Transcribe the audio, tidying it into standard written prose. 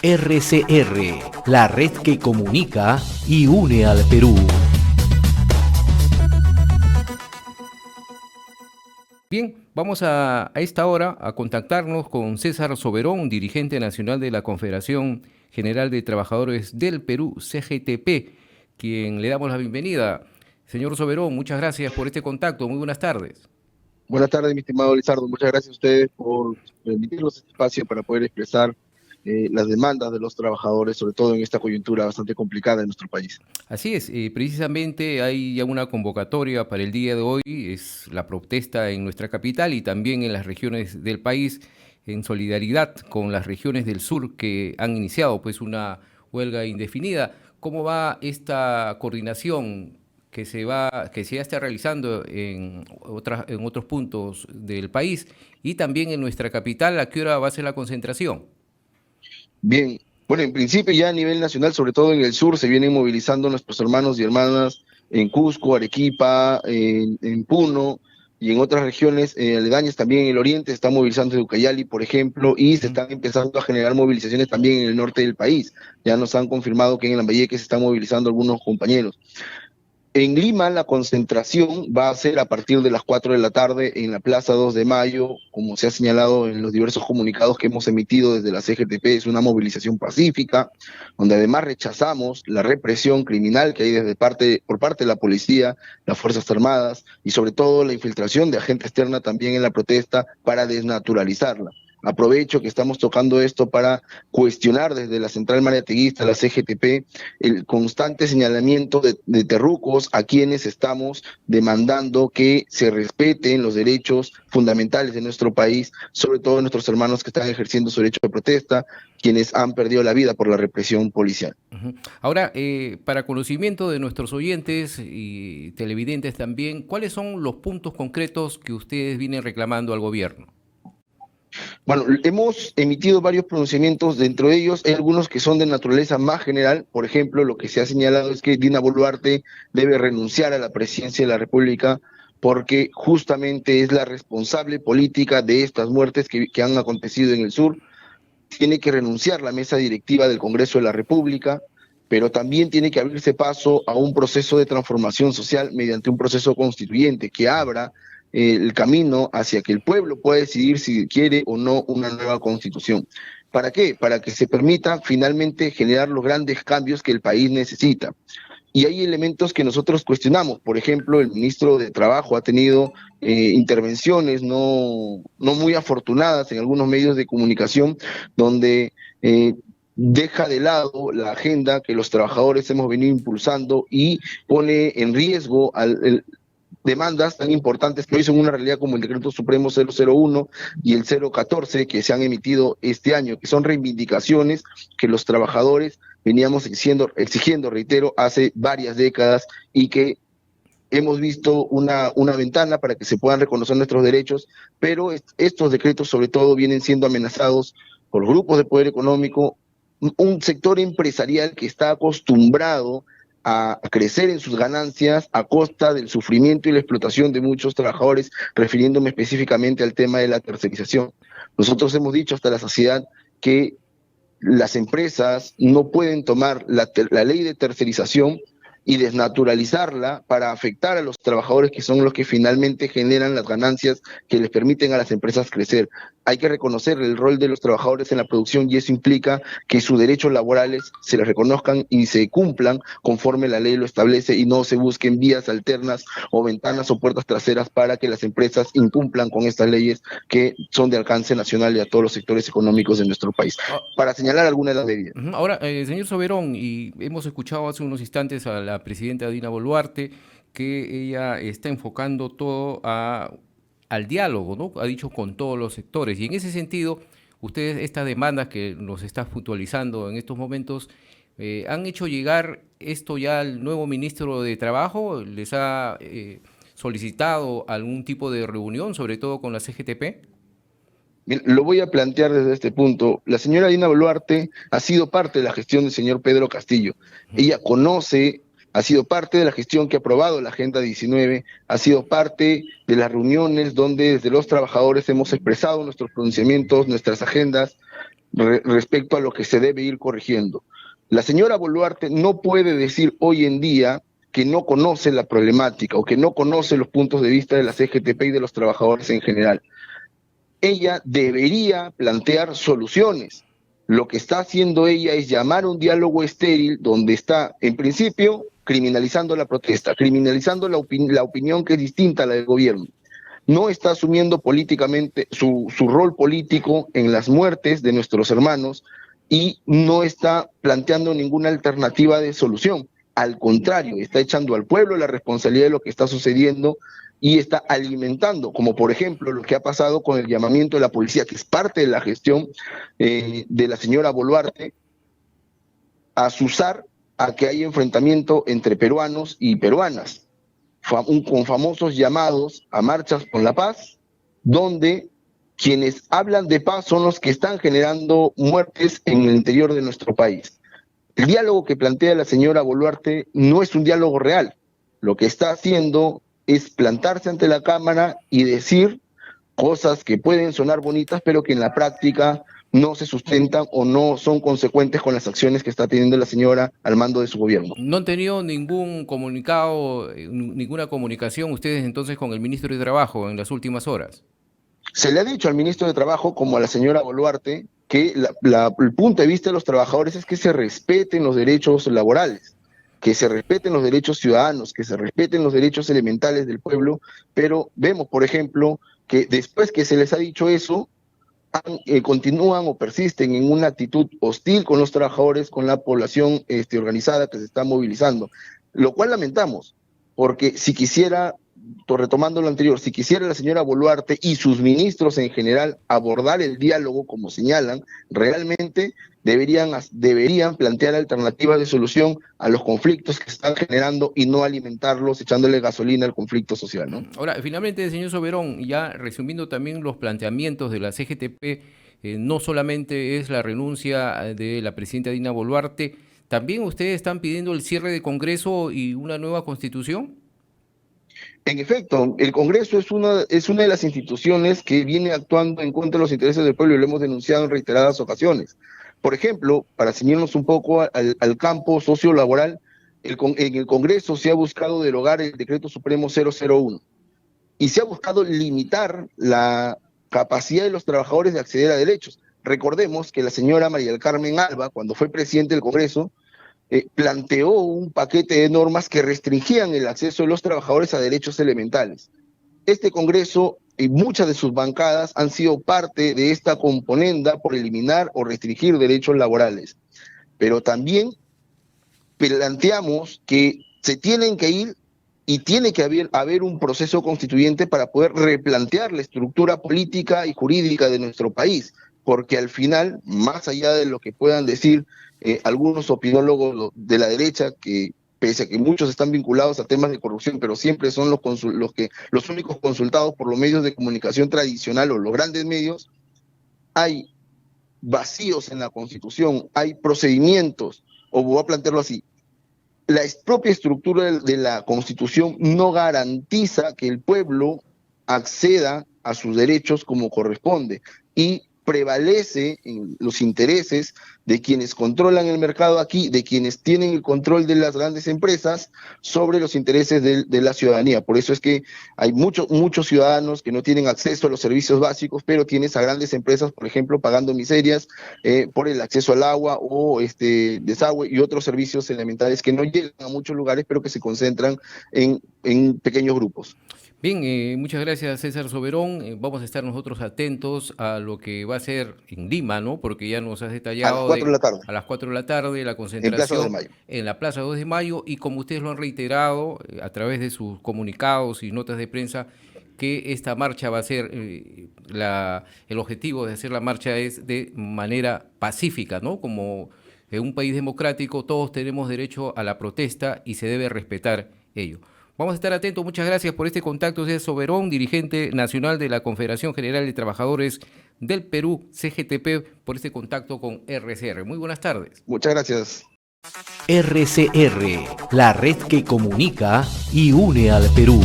RCR, la red que comunica y une al Perú. Bien, vamos a esta hora a contactarnos con César Soberón, dirigente nacional de la Confederación General de Trabajadores del Perú, CGTP, quien le damos la bienvenida. Señor Soberón, muchas gracias por este contacto. Muy buenas tardes. Buenas tardes, mi estimado Lizardo. Muchas gracias a ustedes por permitirnos este espacio para poder expresar las demandas de los trabajadores, sobre todo en esta coyuntura bastante complicada en nuestro país. Así es, precisamente hay ya una convocatoria para el día de hoy, es la protesta en nuestra capital y también en las regiones del país, en solidaridad con las regiones del sur que han iniciado pues una huelga indefinida. ¿Cómo va esta coordinación que se ya está realizando en otros puntos del país y también en nuestra capital? ¿A qué hora va a ser la concentración? Bien, bueno, en principio ya a nivel nacional, sobre todo en el sur, se vienen movilizando nuestros hermanos y hermanas en Cusco, Arequipa, en Puno y en otras regiones aledañas, también en el oriente se está movilizando en Ucayali, por ejemplo, y se están empezando a generar movilizaciones también en el norte del país. Ya nos han confirmado que en Lambayeque se están movilizando algunos compañeros. En Lima la concentración va a ser a partir de las 4 de la tarde en la Plaza 2 de Mayo, como se ha señalado en los diversos comunicados que hemos emitido desde la CGTP. Es una movilización pacífica, donde además rechazamos la represión criminal que hay por parte de la policía, las Fuerzas Armadas y sobre todo la infiltración de agente externa también en la protesta para desnaturalizarla. Aprovecho que estamos tocando esto para cuestionar desde la Central Mariateguista, la CGTP, el constante señalamiento de terrucos a quienes estamos demandando que se respeten los derechos fundamentales de nuestro país, sobre todo nuestros hermanos que están ejerciendo su derecho de protesta, quienes han perdido la vida por la represión policial. Ahora, para conocimiento de nuestros oyentes y televidentes también, ¿cuáles son los puntos concretos que ustedes vienen reclamando al gobierno? Bueno, hemos emitido varios pronunciamientos, dentro de ellos hay algunos que son de naturaleza más general. Por ejemplo, lo que se ha señalado es que Dina Boluarte debe renunciar a la presidencia de la República porque justamente es la responsable política de estas muertes que han acontecido en el sur. Tiene que renunciar la mesa directiva del Congreso de la República, pero también tiene que abrirse paso a un proceso de transformación social mediante un proceso constituyente que abra el camino hacia que el pueblo pueda decidir si quiere o no una nueva constitución. ¿Para qué? Para que se permita finalmente generar los grandes cambios que el país necesita. Y hay elementos que nosotros cuestionamos. Por ejemplo, el ministro de Trabajo ha tenido intervenciones no muy afortunadas en algunos medios de comunicación donde deja de lado la agenda que los trabajadores hemos venido impulsando y pone en riesgo demandas tan importantes que hoy son una realidad, como el Decreto Supremo 001 y el 014 que se han emitido este año, que son reivindicaciones que los trabajadores veníamos exigiendo, reitero, hace varias décadas, y que hemos visto una ventana para que se puedan reconocer nuestros derechos, pero estos decretos sobre todo vienen siendo amenazados por grupos de poder económico, un sector empresarial que está acostumbrado a crecer en sus ganancias a costa del sufrimiento y la explotación de muchos trabajadores, refiriéndome específicamente al tema de la tercerización. Nosotros hemos dicho hasta la saciedad que las empresas no pueden tomar la ley de tercerización y desnaturalizarla para afectar a los trabajadores, que son los que finalmente generan las ganancias que les permiten a las empresas crecer. Hay que reconocer el rol de los trabajadores en la producción, y eso implica que sus derechos laborales se les reconozcan y se cumplan conforme la ley lo establece, y no se busquen vías alternas o ventanas o puertas traseras para que las empresas incumplan con estas leyes que son de alcance nacional y a todos los sectores económicos de nuestro país. Para señalar algunas de las medidas. Ahora, señor Soberón, y hemos escuchado hace unos instantes a la presidenta Dina Boluarte que ella está enfocando todo al diálogo, ¿no? Ha dicho con todos los sectores. Y en ese sentido, ustedes, estas demandas que nos está puntualizando en estos momentos, ¿han hecho llegar esto ya al nuevo ministro de Trabajo? ¿Les ha solicitado algún tipo de reunión, sobre todo con la CGTP? Bien, lo voy a plantear desde este punto. La señora Dina Boluarte ha sido parte de la gestión del señor Pedro Castillo. Ella conoce, ha sido parte de la gestión que ha aprobado la Agenda 19, ha sido parte de las reuniones donde desde los trabajadores hemos expresado nuestros pronunciamientos, nuestras agendas. respecto a lo que se debe ir corrigiendo. La señora Boluarte no puede decir hoy en día que no conoce la problemática o que no conoce los puntos de vista de la CGTP y de los trabajadores en general. Ella debería plantear soluciones. Lo que está haciendo ella es llamar a un diálogo estéril donde está, en principio, criminalizando la protesta, criminalizando la opinión que es distinta a la del gobierno. No está asumiendo políticamente su rol político en las muertes de nuestros hermanos y no está planteando ninguna alternativa de solución. Al contrario, está echando al pueblo la responsabilidad de lo que está sucediendo y está alimentando, como por ejemplo lo que ha pasado con el llamamiento de la policía, que es parte de la gestión de la señora Boluarte, a azuzar a que haya enfrentamiento entre peruanos y peruanas, con famosos llamados a marchas por la paz, donde quienes hablan de paz son los que están generando muertes en el interior de nuestro país. El diálogo que plantea la señora Boluarte no es un diálogo real. Lo que está haciendo es plantarse ante la Cámara y decir cosas que pueden sonar bonitas, pero que en la práctica no se sustentan o no son consecuentes con las acciones que está teniendo la señora al mando de su gobierno. ¿No han tenido ningún comunicado, ninguna comunicación ustedes entonces con el ministro de Trabajo en las últimas horas? Se le ha dicho al ministro de Trabajo, como a la señora Boluarte, que el punto de vista de los trabajadores es que se respeten los derechos laborales, que se respeten los derechos ciudadanos, que se respeten los derechos elementales del pueblo, pero vemos, por ejemplo, que después que se les ha dicho eso, continúan o persisten en una actitud hostil con los trabajadores, con la población organizada que se está movilizando, lo cual lamentamos, porque si quisiera, retomando lo anterior, si quisiera la señora Boluarte y sus ministros en general abordar el diálogo como señalan, realmente deberían plantear alternativas de solución a los conflictos que se están generando y no alimentarlos echándole gasolina al conflicto social, ¿no? Ahora, finalmente, señor Soberón, ya resumiendo también los planteamientos de la CGTP, no solamente es la renuncia de la presidenta Dina Boluarte, ¿también ustedes están pidiendo el cierre de Congreso y una nueva constitución? En efecto, el Congreso es una de las instituciones que viene actuando en contra de los intereses del pueblo y lo hemos denunciado en reiteradas ocasiones. Por ejemplo, para ceñirnos un poco al campo sociolaboral, en el Congreso se ha buscado derogar el Decreto Supremo 001 y se ha buscado limitar la capacidad de los trabajadores de acceder a derechos. Recordemos que la señora María del Carmen Alba, cuando fue presidente del Congreso, planteó un paquete de normas que restringían el acceso de los trabajadores a derechos elementales. Este Congreso y muchas de sus bancadas han sido parte de esta componenda por eliminar o restringir derechos laborales. Pero también planteamos que se tienen que ir y tiene que haber un proceso constituyente para poder replantear la estructura política y jurídica de nuestro país, porque al final, más allá de lo que puedan decir algunos opinólogos de la derecha, que pese a que muchos están vinculados a temas de corrupción, pero siempre son los únicos consultados por los medios de comunicación tradicional o los grandes medios, hay vacíos en la Constitución, hay procedimientos, o voy a plantearlo así, la propia estructura de la Constitución no garantiza que el pueblo acceda a sus derechos como corresponde y prevalece en los intereses de quienes controlan el mercado aquí, de quienes tienen el control de las grandes empresas sobre los intereses de la ciudadanía. Por eso es que hay muchos ciudadanos que no tienen acceso a los servicios básicos, pero tienes a grandes empresas, por ejemplo, pagando miserias por el acceso al agua o desagüe y otros servicios elementales que no llegan a muchos lugares, pero que se concentran en pequeños grupos. Bien, muchas gracias César Soberón. Vamos a estar nosotros atentos a lo que va a ser en Lima, ¿no? Porque ya nos has detallado a las 4 de la tarde. A las 4 de la tarde la concentración en la Plaza 2 de Mayo y como ustedes lo han reiterado a través de sus comunicados y notas de prensa, que esta marcha va a ser, el objetivo de hacer la marcha es de manera pacífica, ¿no? Como en un país democrático todos tenemos derecho a la protesta y se debe respetar ello. Vamos a estar atentos. Muchas gracias por este contacto. César Soberón, dirigente nacional de la Confederación General de Trabajadores del Perú, CGTP, por este contacto con RCR. Muy buenas tardes. Muchas gracias. RCR, la red que comunica y une al Perú.